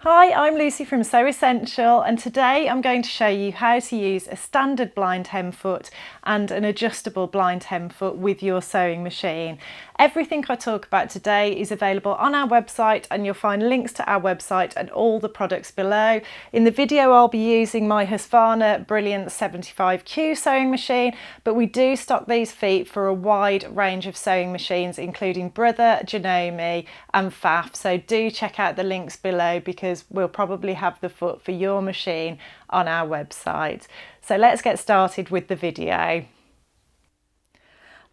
Hi, I'm Lucy from Sew Essential, and today I'm going to show you how to use a standard blind hem foot and an adjustable blind hem foot with your sewing machine. Everything I talk about today is available on our website, and you'll find links to our website and all the products below. In the video I'll be using my Husqvarna Brilliant 75Q sewing machine, but we do stock these feet for a wide range of sewing machines including Brother, Janome and Pfaff, so do check out the links below because we'll probably have the foot for your machine on our website. So let's get started with the video.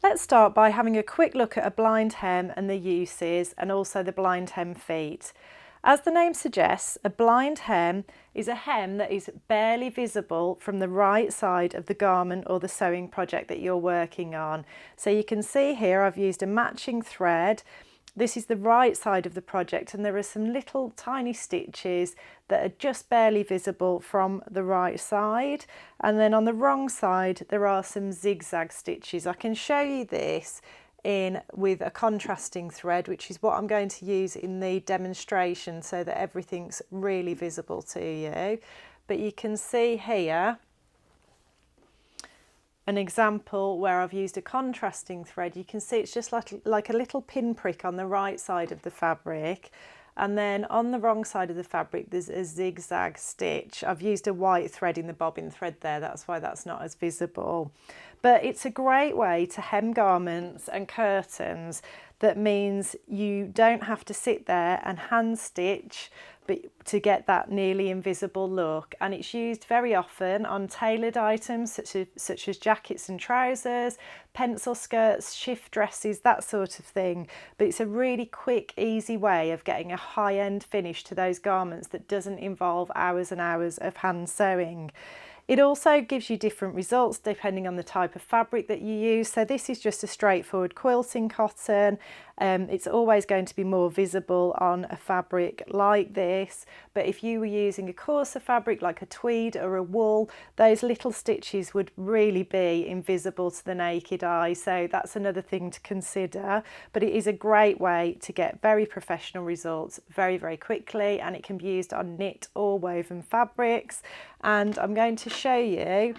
Let's start by having a quick look at a blind hem and the uses, and also the blind hem feet. As the name suggests, a blind hem is a hem that is barely visible from the right side of the garment or the sewing project that you're working on. So you can see here I've used a matching thread. This is the right side of the project, and there are some little tiny stitches that are just barely visible from the right side, and then on the wrong side there are some zigzag stitches. I can show you this with a contrasting thread, which is what I'm going to use in the demonstration so that everything's really visible to you. But you can see here an example where I've used a contrasting thread. You can see it's just like a little pinprick on the right side of the fabric, and then on the wrong side of the fabric there's a zigzag stitch. I've used a white thread in the bobbin thread there, that's why that's not as visible. But it's a great way to hem garments and curtains. That means you don't have to sit there and hand stitch to get that nearly invisible look, and it's used very often on tailored items such as jackets and trousers, pencil skirts, shift dresses, that sort of thing. But it's a really quick, easy way of getting a high-end finish to those garments that doesn't involve hours and hours of hand sewing. It also gives you different results depending on the type of fabric that you use. So this is just a straightforward quilting cotton. It's always going to be more visible on a fabric like this, but if you were using a coarser fabric like a tweed or a wool, those little stitches would really be invisible to the naked eye, so that's another thing to consider. But it is a great way to get very professional results very quickly, and it can be used on knit or woven fabrics. And I'm going to show you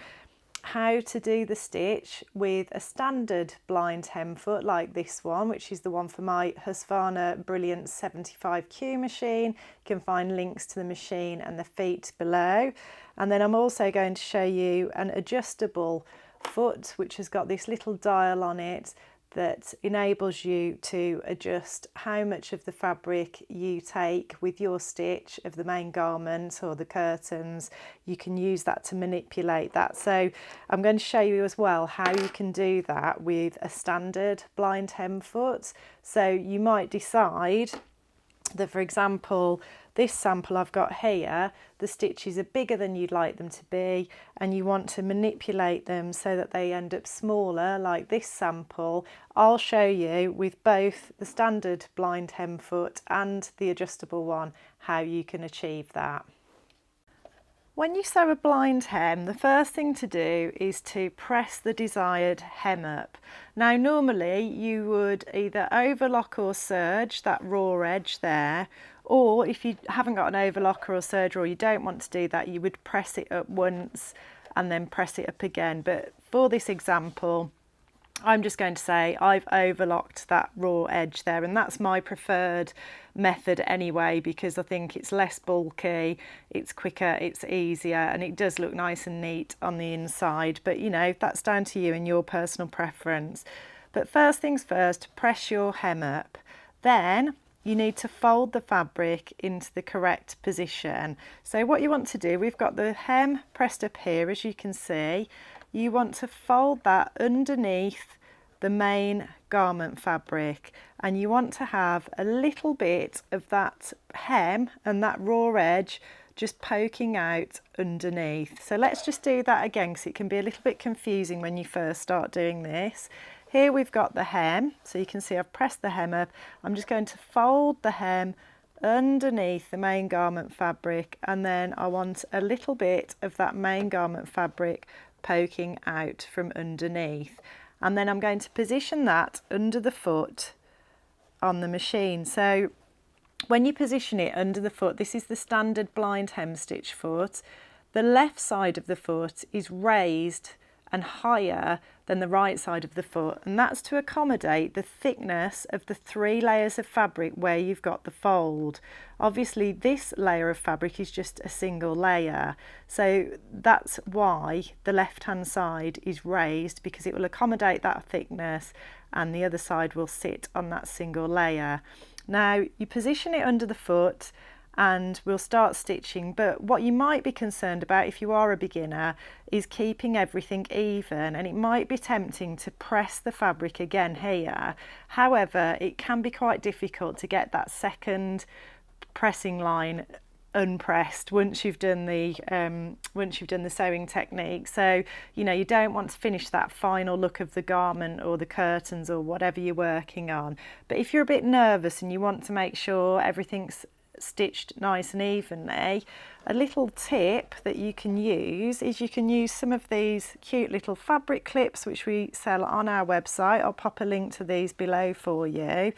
how to do the stitch with a standard blind hem foot like this one, which is the one for my Husqvarna Brilliant 75Q machine. You can find links to the machine and the feet below. And then I'm also going to show you an adjustable foot which has got this little dial on it that enables you to adjust how much of the fabric you take with your stitch of the main garment or the curtains. You can use that to manipulate that. So I'm going to show you as well how you can do that with a standard blind hem foot. So you might decide that, for example, this sample I've got here, the stitches are bigger than you'd like them to be, and you want to manipulate them so that they end up smaller like this sample. I'll show you with both the standard blind hem foot and the adjustable one how you can achieve that. When you sew a blind hem, the first thing to do is to press the desired hem up. Now normally you would either overlock or serge that raw edge there, or if you haven't got an overlocker or serger or you don't want to do that, you would press it up once and then press it up again. But for this example, I'm just going to say I've overlocked that raw edge there, and that's my preferred method anyway, because I think it's less bulky, it's quicker, it's easier, and it does look nice and neat on the inside. But you know, that's down to you and your personal preference. But first things first, press your hem up. Then you need to fold the fabric into the correct position. So what you want to do, we've got the hem pressed up here, as you can see. You want to fold that underneath the main garment fabric, and you want to have a little bit of that hem and that raw edge just poking out underneath. So let's just do that again, because it can be a little bit confusing when you first start doing this. Here we've got the hem, so you can see I've pressed the hem up. I'm just going to fold the hem underneath the main garment fabric, and then I want a little bit of that main garment fabric poking out from underneath, and then I'm going to position that under the foot on the machine. So When you position it under the foot, this is the standard blind hem stitch foot, the left side of the foot is raised and higher than the right side of the foot, and that's to accommodate the thickness of the 3 layers of fabric where you've got the fold. Obviously this layer of fabric is just a single layer, so that's why the left hand side is raised, because it will accommodate that thickness and the other side will sit on that single layer. Now you position it under the foot and we'll start stitching, but what you might be concerned about if you are a beginner is keeping everything even, and it might be tempting to press the fabric again here. However, it can be quite difficult to get that second pressing line unpressed once you've done the sewing technique. So you don't want to finish that final look of the garment or the curtains or whatever you're working on. But if you're a bit nervous and you want to make sure everything's stitched nice and evenly, a little tip that you can use is you can use some of these cute little fabric clips which we sell on our website. I'll pop a link to these below for you,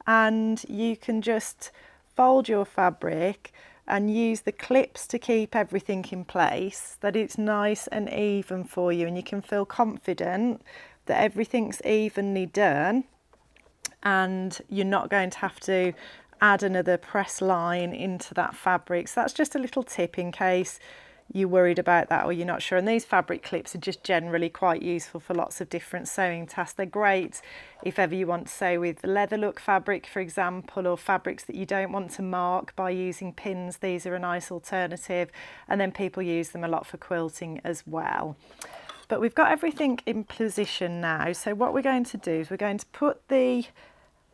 and you can just fold your fabric and use the clips to keep everything in place, that it's nice and even for you, and you can feel confident that everything's evenly done and you're not going to have to add another press line into that fabric. So that's just a little tip in case you're worried about that or you're not sure. And these fabric clips are just generally quite useful for lots of different sewing tasks. They're great if ever you want to sew with leather look fabric, for example, or fabrics that you don't want to mark by using pins. These are a nice alternative, and then people use them a lot for quilting as well. But we've got everything in position now, so what we're going to do is we're going to put the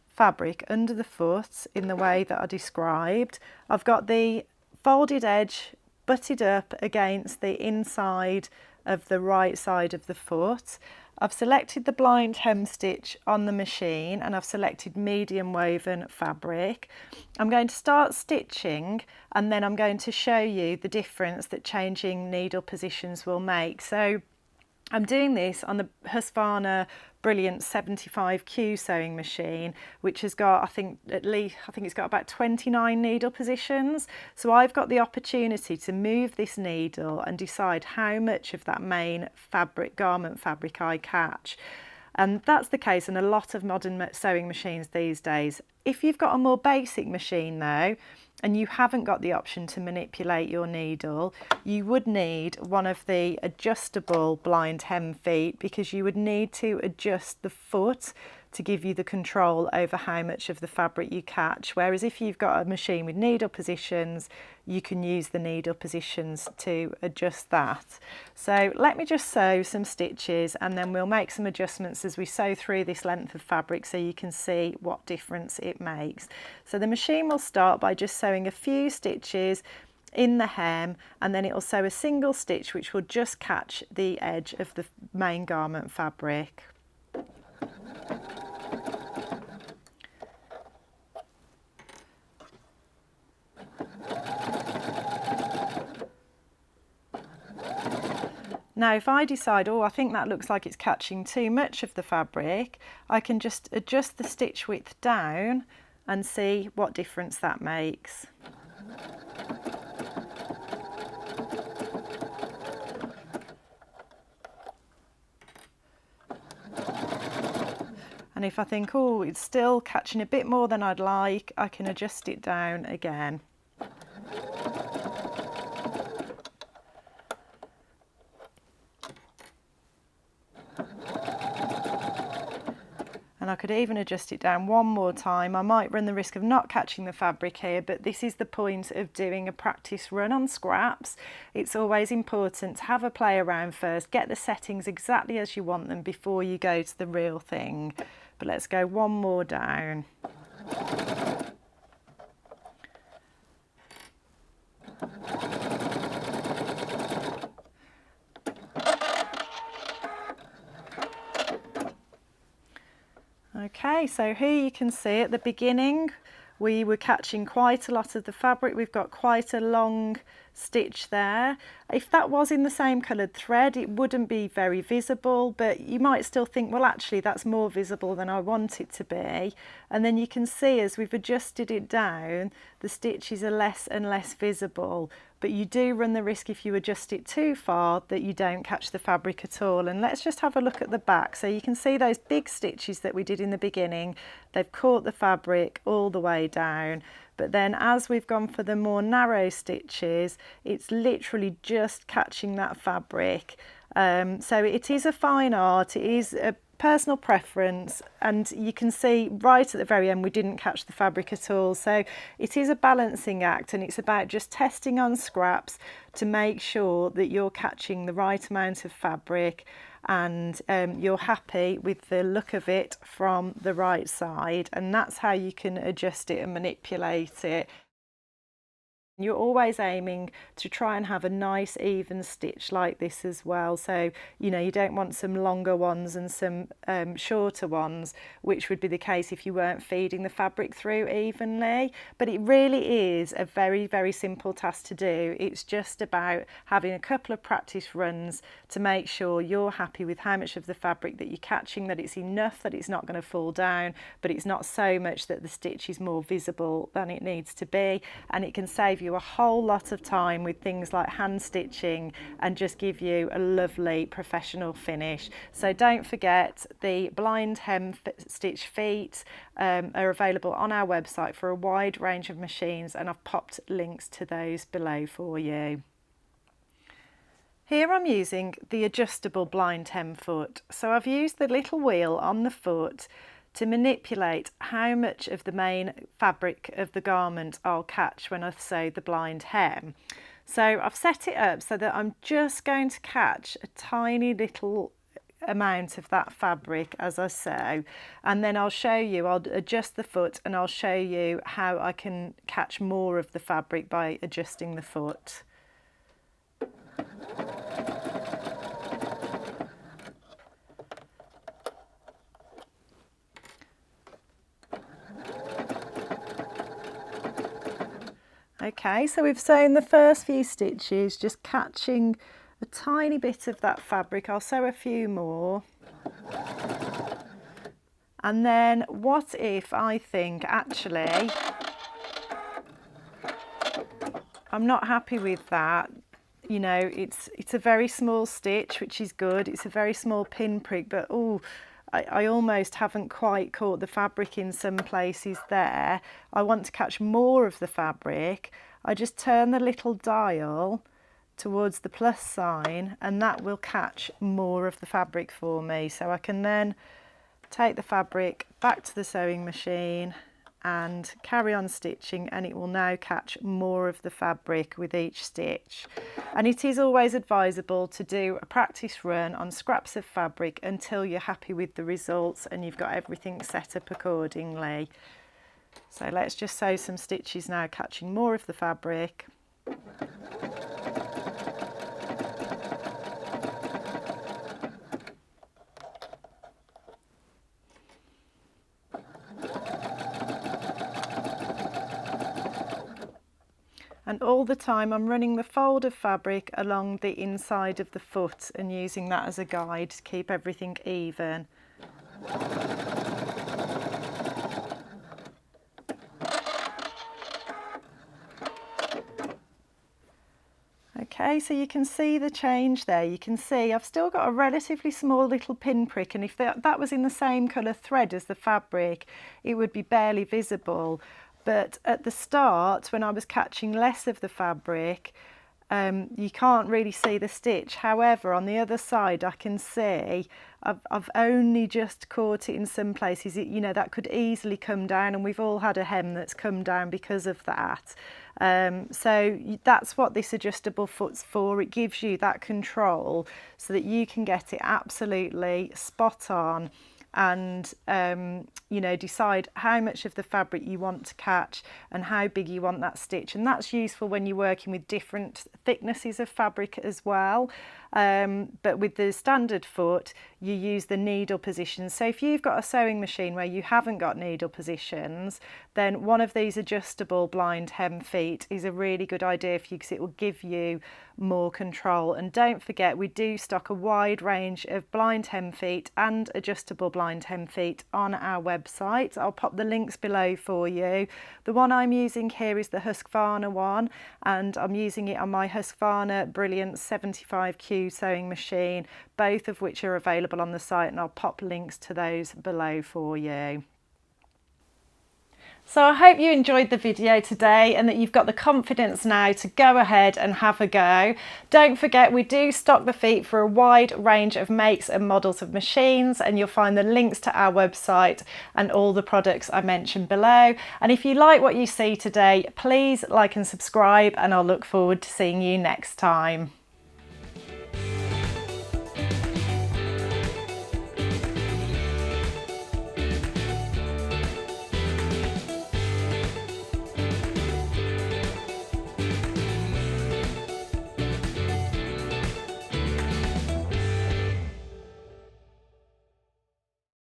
fabric under the foot in the way that I described. I've got the folded edge butted up against the inside of the right side of the foot. I've selected the blind hem stitch on the machine and I've selected medium woven fabric. I'm going to start stitching and then I'm going to show you the difference that changing needle positions will make. So I'm doing this on the Husqvarna Brilliant 75Q sewing machine, which has got, I think it's got about 29 needle positions. So I've got the opportunity to move this needle and decide how much of that main fabric, garment fabric, I catch. And that's the case in a lot of modern sewing machines these days. If you've got a more basic machine though, and you haven't got the option to manipulate your needle, you would need one of the adjustable blind hem feet, because you would need to adjust the foot to give you the control over how much of the fabric you catch. Whereas if you've got a machine with needle positions, you can use the needle positions to adjust that. So let me just sew some stitches and then we'll make some adjustments as we sew through this length of fabric so you can see what difference it makes. So the machine will start by just sewing a few stitches in the hem, and then it will sew a single stitch which will just catch the edge of the main garment fabric. Now if I decide, oh, I think that looks like it's catching too much of the fabric, I can just adjust the stitch width down and see what difference that makes. And if I think, oh, it's still catching a bit more than I'd like, I can adjust it down again. And I could even adjust it down one more time. I might run the risk of not catching the fabric here, but this is the point of doing a practice run on scraps. It's always important to have a play around first, get the settings exactly as you want them before you go to the real thing. But let's go one more down. Okay, so here you can see at the beginning we were catching quite a lot of the fabric. We've got quite a long stitch there. If that was in the same coloured thread, it wouldn't be very visible, but you might still think, well, actually that's more visible than I want it to be. And then you can see as we've adjusted it down, the stitches are less and less visible, but you do run the risk if you adjust it too far that you don't catch the fabric at all. And let's just have a look at the back. So you can see those big stitches that we did in the beginning, they've caught the fabric all the way down. But then as we've gone for the more narrow stitches, it's literally just catching that fabric. So it is a fine art, it is a personal preference, and you can see right at the very end we didn't catch the fabric at all. So it is a balancing act, and it's about just testing on scraps to make sure that you're catching the right amount of fabric and you're happy with the look of it from the right side, and that's how you can adjust it and manipulate it. You're always aiming to try and have a nice even stitch like this as well. So, you know, you don't want some longer ones and some shorter ones, which would be the case if you weren't feeding the fabric through evenly. But it really is a very, very simple task to do. It's just about having a couple of practice runs to make sure you're happy with how much of the fabric that you're catching, that it's enough that it's not going to fall down, but it's not so much that the stitch is more visible than it needs to be. And it can save you a whole lot of time with things like hand stitching and just give you a lovely professional finish. So don't forget, the blind hem stitch feet are available on our website for a wide range of machines, and I've popped links to those below for you. Here I'm using the adjustable blind hem foot. So I've used the little wheel on the foot to manipulate how much of the main fabric of the garment I'll catch when I sew the blind hem. So I've set it up so that I'm just going to catch a tiny little amount of that fabric as I sew, and then I'll show you, I'll adjust the foot and I'll show you how I can catch more of the fabric by adjusting the foot. Okay, so we've sewn the first few stitches, just catching a tiny bit of that fabric. I'll sew a few more. And then what if I think, actually, I'm not happy with that. You know, it's a very small stitch, which is good. It's a very small pinprick, but oh, I almost haven't quite caught the fabric in some places there. I want to catch more of the fabric. I just turn the little dial towards the plus sign, and that will catch more of the fabric for me. So I can then take the fabric back to the sewing machine and carry on stitching, and it will now catch more of the fabric with each stitch. And it is always advisable to do a practice run on scraps of fabric until you're happy with the results and you've got everything set up accordingly. So let's just sew some stitches now, catching more of the fabric. And all the time I'm running the fold of fabric along the inside of the foot and using that as a guide to keep everything even. Okay, so you can see the change there. You can see I've still got a relatively small little pinprick, and if that was in the same colour thread as the fabric, it would be barely visible. But at the start, when I was catching less of the fabric, you can't really see the stitch. However, on the other side, I can see I've only just caught it in some places. You know, that could easily come down, and we've all had a hem that's come down because of that. So that's what this adjustable foot's for. It gives you that control so that you can get it absolutely spot on and you know, decide how much of the fabric you want to catch and how big you want that stitch. And that's useful when you're working with different thicknesses of fabric as well. but with the standard foot you use the needle positions. So if you've got a sewing machine where you haven't got needle positions, then one of these adjustable blind hem feet is a really good idea for you, because it will give you more control. And don't forget, we do stock a wide range of blind hem feet and adjustable blind hem feet on our website. I'll pop the links below for you. The one I'm using here is the Husqvarna one, and I'm using it on my Husqvarna Brilliant 75Q sewing machine, both of which are available on the site, and I'll pop links to those below for you. So I hope you enjoyed the video today and that you've got the confidence now to go ahead and have a go. Don't forget, we do stock the feet for a wide range of makes and models of machines, and you'll find the links to our website and all the products I mentioned below. And if you like what you see today, please like and subscribe, and I'll look forward to seeing you next time.